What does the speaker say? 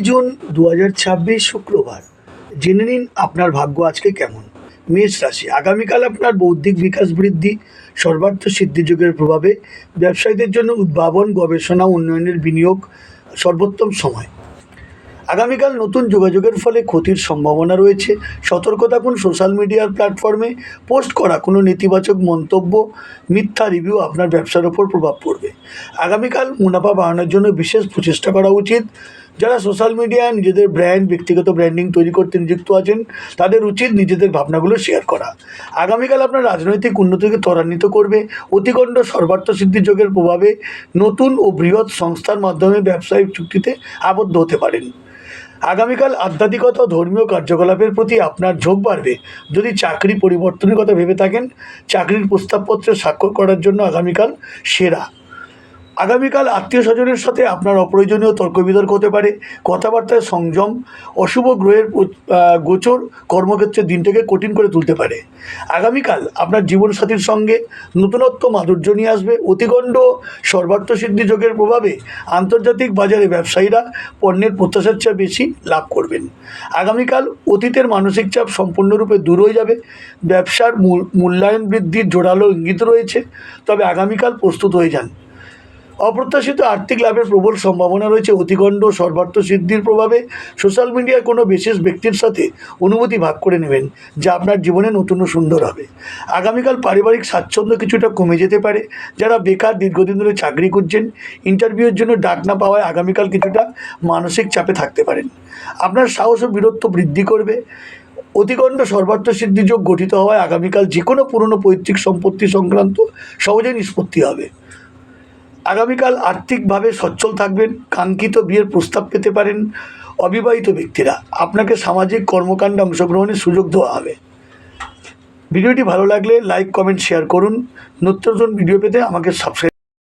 June 2026 শুক্রবার। জেনে নিন আপনার ভাগ্য আজকে কেমন। মেষ রাশি, আগামীকাল আপনার বৌদ্ধিক বিকাশ বৃদ্ধি, সর্বার্থ সিদ্ধিযোগের প্রভাবে ব্যবসায়ীদের জন্য উদ্ভাবন, গবেষণা, উন্নয়নের বিনিয়োগ সর্বোত্তম সময়। আগামীকাল নতুন যোগাযোগের ফলে ক্ষতির সম্ভাবনা রয়েছে। সতর্ক থাকুন। সোশ্যাল মিডিয়ার প্ল্যাটফর্মে পোস্ট করা কোনো নেতিবাচক মন্তব্য, মিথ্যা রিভিউ আপনার ব্যবসার ওপর প্রভাব পড়বে। আগামীকাল মুনাফা বাড়ানোর জন্য বিশেষ প্রচেষ্টা করা উচিত। যারা সোশ্যাল মিডিয়ায় নিজেদের ব্র্যান্ড, ব্যক্তিগত ব্র্যান্ডিং তৈরি করতে নিযুক্ত আছেন, তাদের উচিত নিজেদের ভাবনাগুলো শেয়ার করা। আগামীকাল আপনার রাজনৈতিক উন্নতিকে ত্বরান্বিত করবে। অতিকণ্ড সর্বার্থ সিদ্ধি যোগের প্রভাবে নতুন ও বৃহৎ সংস্থার মাধ্যমে ব্যবসায়িক চুক্তিতে আবদ্ধ হতে পারেন। আগামীকাল আধ্যাত্মিকতা ও ধর্মীয় কার্যকলাপের প্রতি আপনার ঝোঁক বাড়বে। যদি চাকরি পরিবর্তনের কথা ভেবে থাকেন, চাকরির প্রস্তাবপত্রে স্বাক্ষর করার জন্য আগামীকাল সেরা। আগামীকাল আত্মীয় স্বজনের সাথে আপনার অপ্রয়োজনীয় তর্ক বিতর্ক হতে পারে। কথাবার্তায় সংযম, অশুভ গ্রহের গোচর কর্মক্ষেত্রে দিনটাকে কঠিন করে তুলতে পারে। আগামীকাল আপনার জীবনসাথীর সঙ্গে নতুনত্ব মাধুর্য নিয়ে আসবে। অতিকণ্ড সর্বার্থ সিদ্ধি যোগের প্রভাবে আন্তর্জাতিক বাজারে ব্যবসায়ীরা পণ্যের প্রত্যাশার চেয়ে বেশি লাভ করবেন। আগামীকাল অতীতের মানসিক চাপ সম্পূর্ণরূপে দূর হয়ে যাবে। ব্যবসার মূল্যায়ন বৃদ্ধির জোরালো ইঙ্গিত রয়েছে, তবে আগামীকাল প্রস্তুত হয়ে যান। অপ্রত্যাশিত আর্থিক লাভের প্রবল সম্ভাবনা রয়েছে। অতিকণ্ড সর্বার্থ সিদ্ধির প্রভাবে সোশ্যাল মিডিয়ায় কোনো বিশেষ ব্যক্তির সাথে অনুভূতি ভাগ করে নেবেন, যা আপনার জীবনে নতুন ও সুন্দর হবে। আগামীকাল পারিবারিক স্বাচ্ছন্দ্য কিছুটা কমে যেতে পারে। যারা বেকার, দীর্ঘদিন ধরে চাকরি করছেন, ইন্টারভিউয়ের জন্য ডাক না পাওয়ায় আগামীকাল কিছুটা মানসিক চাপে থাকতে পারেন। আপনার সাহস ও বীরত্ব বৃদ্ধি করবে। অতিকণ্ড সর্বার্থ সিদ্ধি যোগ গঠিত হওয়ায় আগামীকাল যে কোনো পুরনো পৈতৃক সম্পত্তি সংক্রান্ত সহজেই নিষ্পত্তি হবে। আগামীকাল আর্থিকভাবে সচ্ছল থাকবেন। কাঙ্ক্ষিত বিয়ের প্রস্তাব পেতে পারেন। অবিবাহিত ব্যক্তিরা, আপনাকে সামাজিক কর্মকাণ্ডে অংশগ্রহণের সুযোগ দেওয়া হবে। ভিডিওটি ভালো লাগলে লাইক, কমেন্ট, শেয়ার করুন। নতুন নতুন ভিডিও পেতে আমাকে সাবস্ক্রাইব